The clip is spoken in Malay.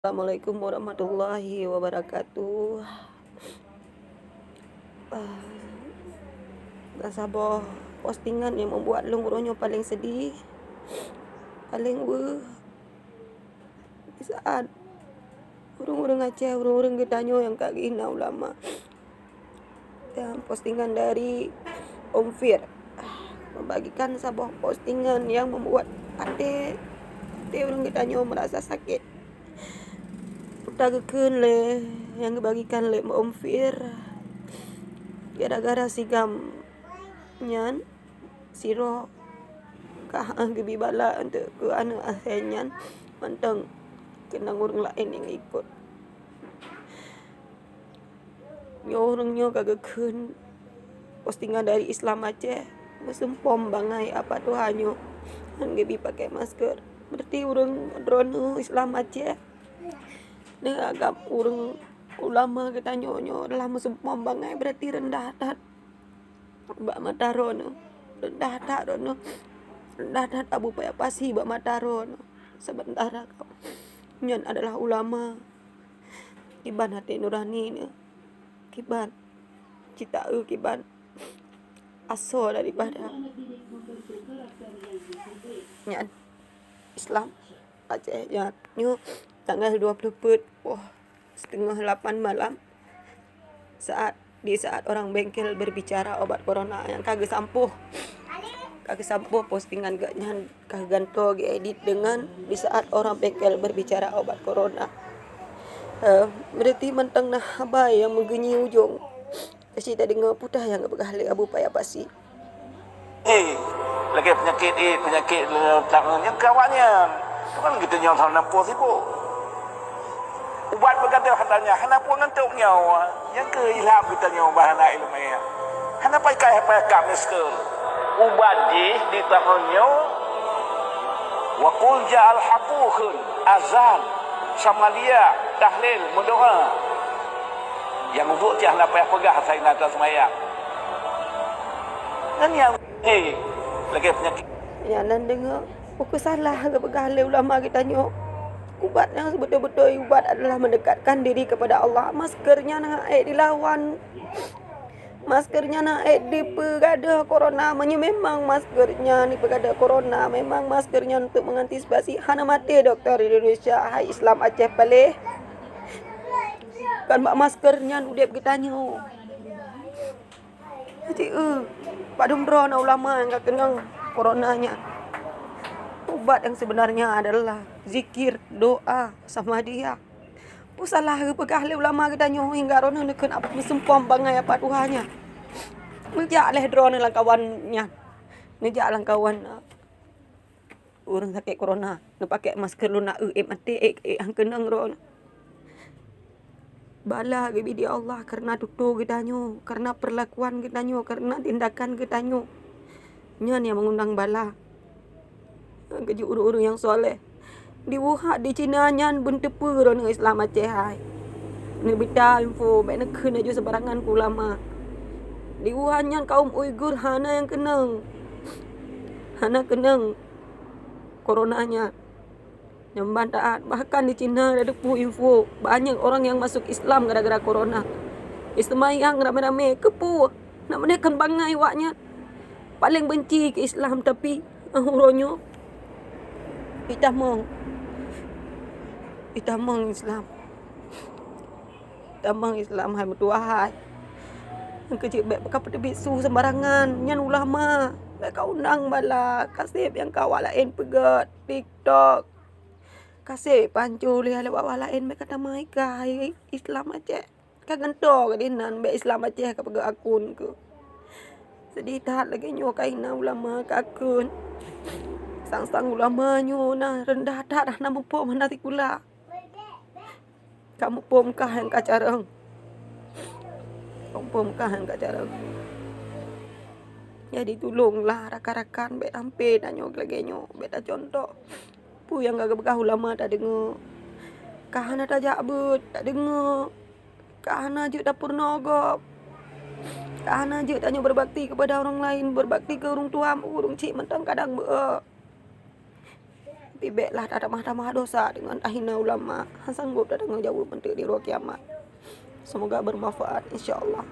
Assalamualaikum warahmatullahi wabarakatuh. Tak sabar postingan yang membuat lungguronyo paling sedih, paling di saat urung-urung Aceh, urung-urung Gedanyo yang kak gina ulama. Dan postingan dari Om Fir membagikan sebuah postingan yang membuat hati urung Gedanyo merasa sakit. Utagakeun le yang dibagikan le Om Fir gara-gara sigam nyan siro kah gibi bala untuk ke anu asenyan manteng kenang urang lain yang ikut nyo kagakeun postingan dari Islam Aceh mesempom bangai apa Tuhanyo yang gibi pakai masker berarti urang drone Islam Aceh ne agak urang ulama kita nyo adalah mesempom bangai berarti rendah dat bak mataron rendah dat rono rendah dat abu paya pasi bak mataron sebentar kau nyan adalah ulama kiban hati nurani ne kiban cita kiban aso daripada nyan Islam Aceh nyan nyo tanggal 20 Pet setengah 8 malam saat orang bengkel berbicara obat corona yang kagak sampuh postingan gak nyan kagak ganto edit dengan di saat orang bengkel berbicara obat corona. Berarti mentang nah abai yang menggenyi ujung kasi tak dengar putah yang gak bergahli abu payah pasi lagi penyakit tangannya kawannya kan gitu nyawa tahun 60 sibuk ubat berkata hatanya hana pun ngantuk nyawa yang ke ilham kita nyawa bahana ilmiah hana pakai mister ubat di tahunnya wa qul ja'al haquhun azan samalia tahlil mendoa yang untuk tiang dapat pegah saya nak semayang dan yang lagi penyakit yang dengar aku salah ke bergahli ulama kita nyok ubat yang betul-betul ubat adalah mendekatkan diri kepada Allah. Maskernya naik dilawan, maskernya naik di pegada corona. Memang maskernya di pegada corona, memang maskernya untuk mengantisipasi hana mati dokter Indonesia. Hai Islam Aceh paleh kan bak maskernya udep kita nyo. Jadi Pak Dumro na ulama yang gak kenang coronanya. Ubat yang sebenarnya adalah zikir, doa sama dia. Pusalah pegahli ulama kita nyo hingga rono nekeun apa mesempom bangai apa Tuhannya. Mejak leh drone lang kawannya. Nejak lang kawan orang sakit corona, ne pakai masker lu nak mati ang kenang ron. Bala gibi dia Allah karena tutur kita nyo, karena perlakuan kita nyo, karena tindakan kita nyo. Nyan yang mengundang bala. Keju urung-urung yang soleh di Wuhan di Cina nyan bentepu ron Islam Aceh hai ne bita info mek nekeun aja sebarangan ku ulama di Wuhan nyan kaum Uighur hana yang kenang coronanya nyamban taat bahkan di Cina ada depu info banyak orang yang masuk Islam gara-gara corona isemayang rame-rame kepu nak menekan bangai waknya paling benci ke Islam tapi uronyo Itamong Islam hai mutuahai kecil bek kapet bisu sembarangan nyan ulama bek kau undang bala kasih yang kau lain pegat TikTok kasih pancu lihat lewat lain bek kata mai kai Islam Aceh kagento kadinan bek Islam Aceh ka pegat akun ke sedih tahat lagi nyokai na ulama ka akun sang ulama nyo nah rendah dah nak mempom nanti kula kamu pomkah yang kacareng jadi tolonglah rakan-rakan bet ampe dah nyo lagi nyo bet dah contoh pu yang gak begah ulama tak dengar kahana tak jabut tak dengar kahana je dapur nogop kahana je tak nyo berbakti kepada orang lain berbakti ke orang tua urung cik mentang kadang pibeklah ada mahkamah dosa dengan ahina ulama. Han sanggup dah tanggung jawab untuk di ruang kiamat. Semoga bermanfaat, insya Allah.